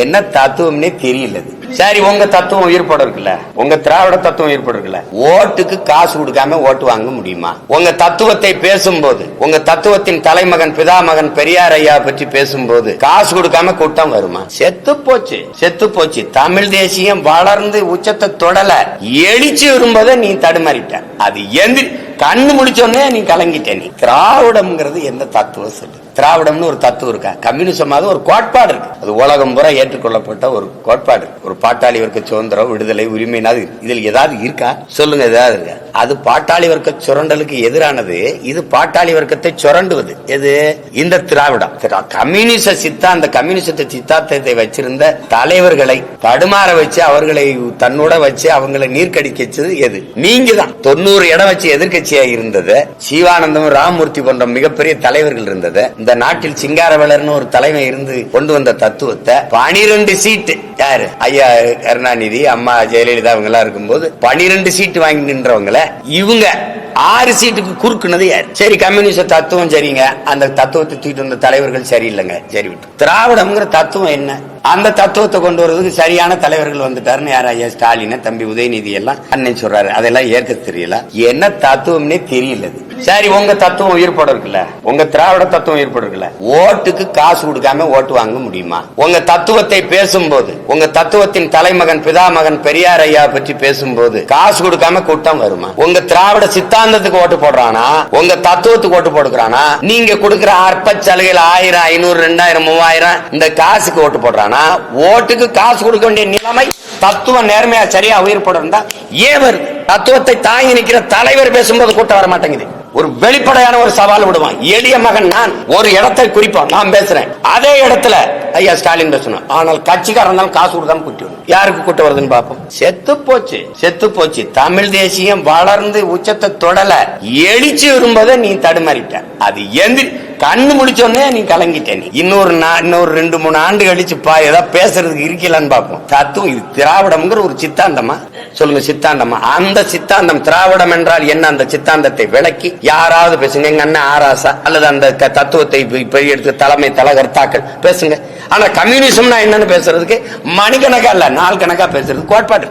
என்ன தத்துவம்னே தெரியல. சரி, உங்க தத்துவம் உயிர்ப்பட இருக்குல்ல, உங்க திராவிட தத்துவம் உயிர்ப்பட இருக்குல்ல, ஓட்டுக்கு காசு கொடுக்காம ஓட்டு வாங்க முடியுமா? உங்க தத்துவத்தை பேசும்போது, உங்க தத்துவத்தின் தலைமகன் பிதாமகன் பெரியார் ஐயா பற்றி பேசும்போது காசு கொடுக்காம கூட்டம் வருமா? செத்து போச்சு, செத்து போச்சு. தமிழ் தேசியம் வளர்ந்து உச்சத்தை தொடல, எழுச்சி வரும்போது நீ தடுமாறிட்ட. அது எந்திரி கண்ணு முடிச்சோன்னே நீ கலங்கிட்ட. நீ திராவிடம்ங்கிறது என்ன தத்துவம் சொல்லு? திராவிடம்னு ஒரு தத்துவம் இருக்கா? கம்யூனிசம் ஒரு கோட்பாடு இருக்கு. அது உலகம் பூரா ஏற்றுக்கொள்ளப்பட்ட ஒரு கோட்பாடு. ஒரு பாட்டாளி வர்க்க சுதந்திரம், விடுதலை, உரிமை, இதில் ஏதாவது இருக்கா சொல்லுங்க? ஏதாவது இருக்கா? அது பாட்டாளி வர்க்க சுரண்டலுக்கு எதிரானது. இது பாட்டாளி வர்க்கத்தை சுரண்டுவது. எது? இந்த திராவிடம். கம்யூனிச சித்தாந்தத்தை வச்சிருந்த தலைவர்களை தடுமாற வச்சு, அவர்களை தன்னோட வச்சு அவங்களை நீர்க்கடிக்கச்சது எது? நீங்க தான். 90 இடம் வச்சு எதிர்கட்சியா இருந்தது. சிவானந்தம், ராமமூர்த்தி போன்ற மிகப்பெரிய தலைவர்கள் இருந்தது. இந்த நாட்டில் சிங்காரவேலர்னு ஒரு தலைமை இருந்து கொண்டு வந்த தத்துவத்தை 12 சீட்டு யாரு? ஐயா கருணாநிதி, அம்மா ஜெயலலிதா அவங்க எல்லாம் இருக்கும்போது 12 சீட்டு வாங்கி நின்றவங்கள இவங்க 6 சீட்டுக்கு குறுக்குனது யார்? சரி, கம்யூனிஸ்ட் தத்துவம் சரிங்க, அந்த தத்துவத்தை தூக்கிட்டு வந்த தலைவர்கள் சரியில்லைங்க, சரி விட்டு. திராவிடம்ங்கிற தத்துவம் என்ன? அந்த தத்துவத்தை கொண்டு வருவதற்கு சரியான தலைவர்கள் வந்துட்டாருன்னு யார்? ஐயா ஸ்டாலின், தம்பி உதயநிதி எல்லாம் அண்ணன் சொல்றாரு. அதெல்லாம் ஏற்க தெரியல. என்ன தத்துவம்னே தெரியல. சரி, உங்க தத்துவம் உயிர்ப்பட இருக்குல்ல, உங்க திராவிட தத்துவம் உயிர்ப்பட இருக்குல்ல, ஓட்டுக்கு காசு கொடுக்காம ஓட்டு வாங்க முடியுமா? உங்க தத்துவத்தை பேசும்போது, உங்க தத்துவத்தின் தலைமகன் பிதாமகன் பெரியார் ஐயா பற்றி பேசும்போது காசு கொடுக்காம கூட்டம் வருமா? உங்க திராவிட சித்தாந்தத்துக்கு ஓட்டு போடுறானா? உங்க தத்துவத்துக்கு ஓட்டு போடுறானா? நீங்க கொடுக்கிற அற்ப சலுகைகள் 1000, 500, 2000, 3000 இந்த காசுக்கு ஓட்டு போடுறானா? ஓட்டுக்கு காசு கொடுக்க வேண்டிய நிலைமை தத்துவம் நேர்மையா சரியா உயிர்ப்பட இருந்தா ஏன் வருது? தத்துவத்தை தாங்கி நிற்கிற தலைவர் பேசும்போது கூட்டம் வர மாட்டேங்குது. ஒரு வெளிப்படையான ஒரு சவால் விடுவான். எளிய மகன் நான் ஒரு இடத்தை குறிப்பான், நான் பேசுறேன், அதே இடத்துல ஐயா ஸ்டாலின் பேசணும். ஆனால் கட்சிக்காரன் காசு கொடுக்காம கூட்டி யாருக்கு கூட்டம் வருதுன்னு பாப்போம். செத்து போச்சு, செத்து போச்சு. தமிழ் தேசியம் வளர்ந்து உச்சத்தை தொடல, எழுச்சி வரும்போது நீ தடுமாறிட்ட. அது எந்திரி கண்ணு முடிச்சோன்னே நீ கலங்கிட்ட. நீ இன்னொரு 2-3 ஆண்டு கழிச்சு ஏதாவது பேசுறதுக்கு இருக்கலான்னு பாப்போம். தத்துவம் இது திராவிடம்ங்கிற ஒரு சித்தாந்தமா சொல்லுங்க? சித்தாந்தமா? அந்த சித்தாந்தம் திராவிடம் என்றால் என்ன? அந்த சித்தாந்தத்தை விளக்கி யாராவது பேசுங்க. எங்க அண்ணன் ஆராசா அல்லது அந்த தத்துவத்தை எடுத்து தலைமை தலகர்த்தாக்கள் பேசுங்க. ஆனா கம்யூனிசம்னா என்னன்னு பேசுறதுக்கு மணிக்கணக்கா இல்ல, நாள் கணக்கா பேசுறது கோட்பாடு.